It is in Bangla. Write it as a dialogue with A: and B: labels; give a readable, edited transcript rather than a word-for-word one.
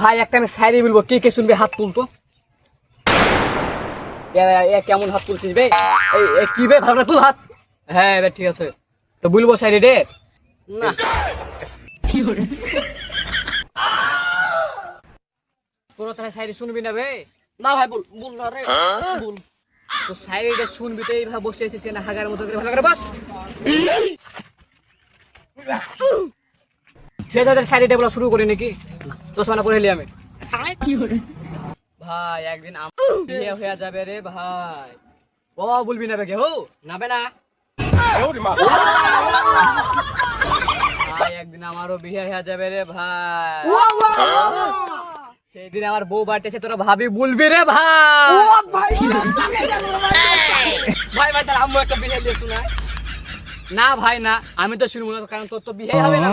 A: ভাই একটা আমি শায়রি বলবো, কে কে শুনবে হাত তুলতো। কেমন হাত তুলছিস বে? এই কি বে, ভালো করে তুল হাত। হ্যাঁ এবার ঠিক আছে, তো বলবো শায়রি রে।
B: না
A: তোরা তাহলে শায়রি শুনবি না বে?
B: না ভাই বল বল না রে বল।
A: তো শায়রিটা শুনবি তো, এইভাবে বসে আছিস কেন হাগার মতো করে? ভালো করে বস। ঠিক আছে শায়রিটা বলা শুরু করি নাকি? চশমাটা পরে এলি আমি। ভাই একদিন বিয়ে হয়ে যাবে রে ভাই। বাবা বলবি না বেগে হো
B: নাবে না
A: ভাই, একদিন আমারও বিয়ে হয়ে যাবে রে ভাই। সেদিন আমার বউ বাড়িতে এসে তোরা ভাবি বলবি রে ভাই।
B: ভাই ভাই ভাই তার আম্মু একটা বিয়ে দিয়ে শোনা।
A: না ভাই না, আমি তো শুনবো না, কারণ তোর তো বিয়ে হবে না।